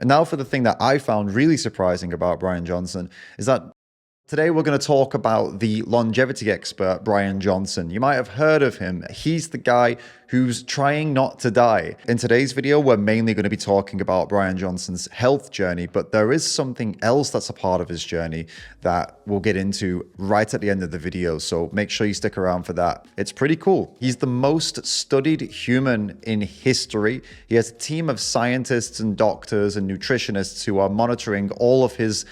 And now for the thing that I found really surprising about Bryan Johnson is that today we're going to talk about the longevity expert, Bryan Johnson. You might have heard of him. He's the guy who's trying not to die. In today's video, we're mainly going to be talking about Bryan Johnson's health journey, but there is something else that's a part of his journey that we'll get into right at the end of the video. So make sure you stick around for that. It's pretty cool. He's the most studied human in history. He has a team of scientists and doctors and nutritionists who are monitoring all of his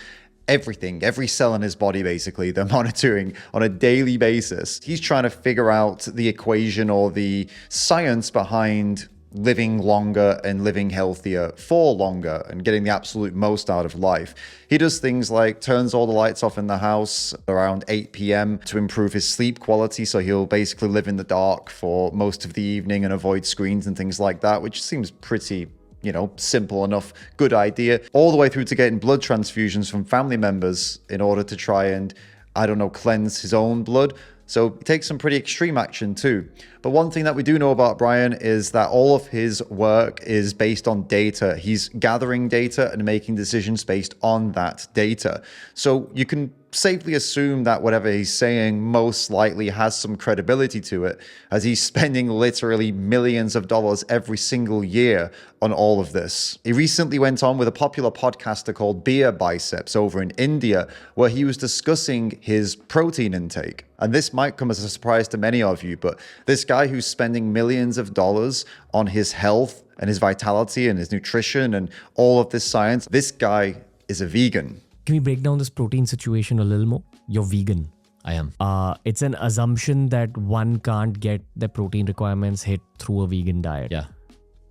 everything, every cell in his body, basically, they're monitoring on a daily basis. He's trying to figure out the equation or the science behind living longer and living healthier for longer and getting the absolute most out of life. He does things like turns all the lights off in the house around 8 p.m. to improve his sleep quality. So he'll basically live in the dark for most of the evening and avoid screens and things like that, which seems pretty simple enough, good idea, all the way through to getting blood transfusions from family members in order to try and, cleanse his own blood. So he takes some pretty extreme action too. But one thing that we do know about Bryan is that all of his work is based on data. He's gathering data and making decisions based on that data. So you can safely assume that whatever he's saying most likely has some credibility to it, as he's spending literally millions of dollars every single year on all of this. He recently went on with a popular podcaster called Beer Biceps over in India, where he was discussing his protein intake. And this might come as a surprise to many of you, but this guy who's spending millions of dollars on his health and his vitality and his nutrition and all of this science, this guy is a vegan. Can we break down this protein situation a little more? You're vegan. I am. It's an assumption that one can't get their protein requirements hit through a vegan diet. Yeah.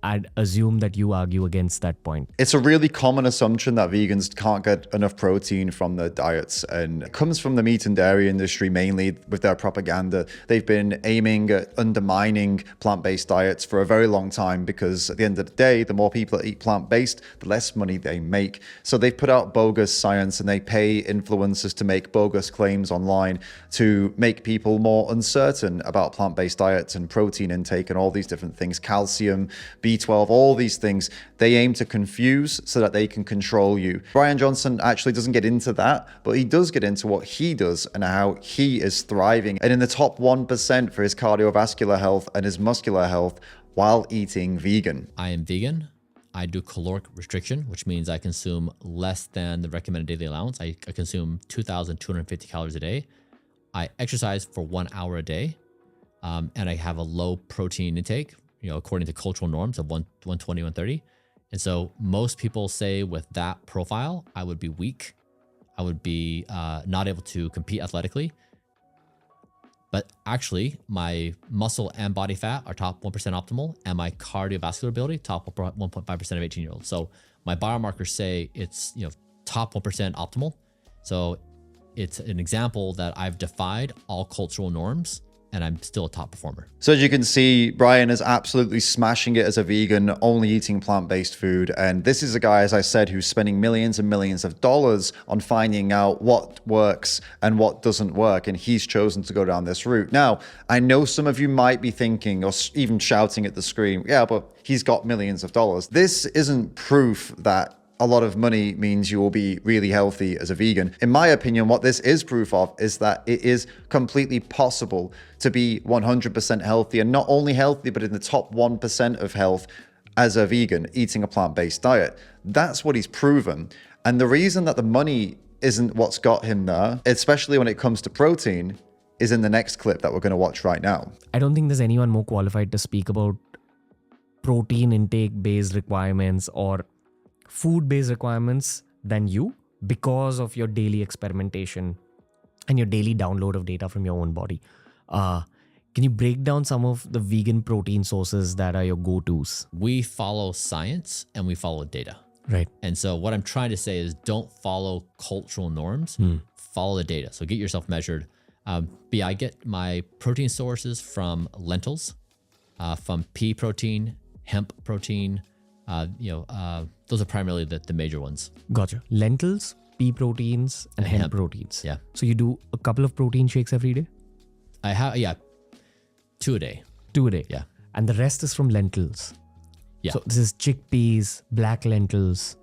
I'd assume that you argue against that point. It's a really common assumption that vegans can't get enough protein from their diets, and it comes from the meat and dairy industry mainly with their propaganda. They've been aiming at undermining plant-based diets for a very long time because at the end of the day, the more people that eat plant-based, the less money they make. So they've put out bogus science and they pay influencers to make bogus claims online to make people more uncertain about plant-based diets and protein intake and all these different things, calcium, B12, all these things. They aim to confuse so that they can control you. Bryan Johnson actually doesn't get into that, but he does get into what he does and how he is thriving and in the top 1% for his cardiovascular health and his muscular health while eating vegan. I am vegan. I do caloric restriction, which means I consume less than the recommended daily allowance. I consume 2,250 calories a day. I exercise for 1 hour a day, and I have a low protein intake, according to cultural norms of 120, 130. And so most people say with that profile, I would be weak. I would be not able to compete athletically. But actually, my muscle and body fat are top 1% optimal, and my cardiovascular ability, top 1.5% of 18-year-olds. So my biomarkers say it's top 1% optimal. So it's an example that I've defied all cultural norms, and I'm still a top performer. So as you can see, Bryan is absolutely smashing it as a vegan, only eating plant-based food. And this is a guy, as I said, who's spending millions and millions of dollars on finding out what works and what doesn't work. And he's chosen to go down this route. Now, I know some of you might be thinking or even shouting at the screen, yeah, but he's got millions of dollars. This isn't proof that a lot of money means you will be really healthy as a vegan. In my opinion, what this is proof of is that it is completely possible to be 100% healthy, and not only healthy, but in the top 1% of health as a vegan, eating a plant-based diet. That's what he's proven. And the reason that the money isn't what's got him there, especially when it comes to protein, is in the next clip that we're going to watch right now. I don't think there's anyone more qualified to speak about protein intake-based requirements or food-based requirements than you, because of your daily experimentation and your daily download of data from your own body. Can you break down some of the vegan protein sources that are your go-tos? We follow science and we follow data. Right. And so what I'm trying to say is don't follow cultural norms, follow the data. So get yourself measured. I get my protein sources from lentils, from pea protein, hemp protein. Those are primarily the major ones. Gotcha. Lentils, pea proteins, and hemp proteins. Yeah. So you do a couple of protein shakes every day? I have, 2 a day. 2 a day. Yeah. And the rest is from lentils. Yeah. So this is chickpeas, black lentils,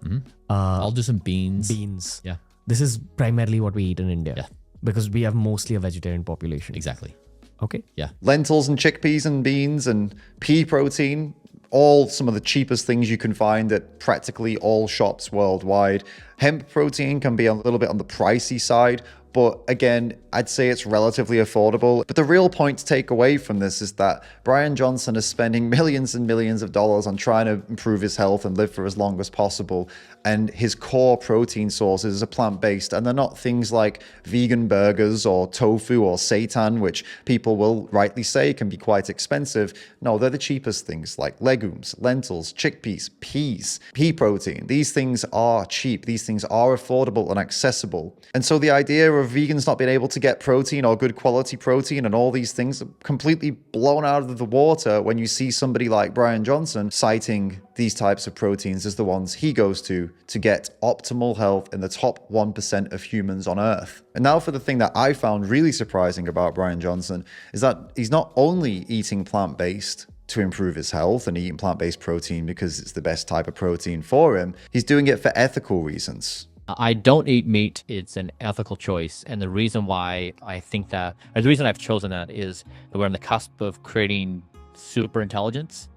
I'll do some beans. beans. Yeah, This is primarily what we eat in India. Yeah. Because we have mostly a vegetarian population. exactly. Okay. Yeah. Lentils and chickpeas and beans and pea protein, all some of the cheapest things you can find at practically all shops worldwide. Hemp protein can be a little bit on the pricey side, but again, I'd say it's relatively affordable. But the real point to take away from this is that Bryan Johnson is spending millions and millions of dollars on trying to improve his health and live for as long as possible. And his core protein sources are plant-based, and they're not things like vegan burgers or tofu or seitan, which people will rightly say can be quite expensive. No, they're the cheapest things like legumes, lentils, chickpeas, peas, pea protein. These things are cheap. These things are affordable and accessible. And so the idea of vegans not being able to get protein or good quality protein and all these things are completely blown out of the water when you see somebody like Bryan Johnson citing these types of proteins as the ones he goes to get optimal health in the top 1% of humans on Earth. And now for the thing that I found really surprising about Bryan Johnson is that he's not only eating plant-based to improve his health and eating plant-based protein because it's the best type of protein for him, he's doing it for ethical reasons. I don't eat meat. It's an ethical choice. And the reason why I think that, or the reason I've chosen that is that we're on the cusp of creating super intelligence.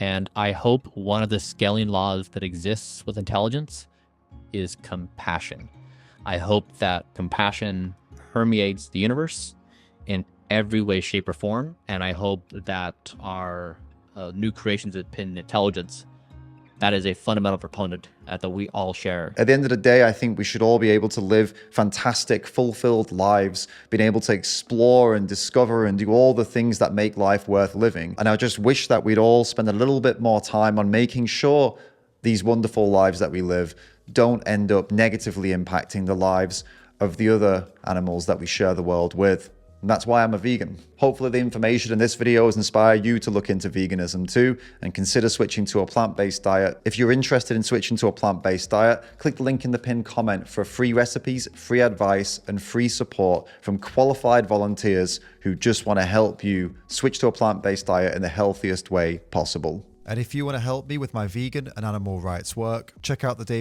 And I hope one of the scaling laws that exists with intelligence is compassion. I hope that compassion permeates the universe in every way, shape, or form. And I hope that our new creations of intelligence, that is a fundamental proponent that we all share. At the end of the day, I think we should all be able to live fantastic, fulfilled lives, being able to explore and discover and do all the things that make life worth living. And I just wish that we'd all spend a little bit more time on making sure these wonderful lives that we live don't end up negatively impacting the lives of the other animals that we share the world with. And that's why I'm a vegan. Hopefully the information in this video has inspired you to look into veganism too and consider switching to a plant-based diet. If you're interested in switching to a plant-based diet, click the link in the pinned comment for free recipes, free advice, and free support from qualified volunteers who just want to help you switch to a plant-based diet in the healthiest way possible. And if you want to help me with my vegan and animal rights work, check out the David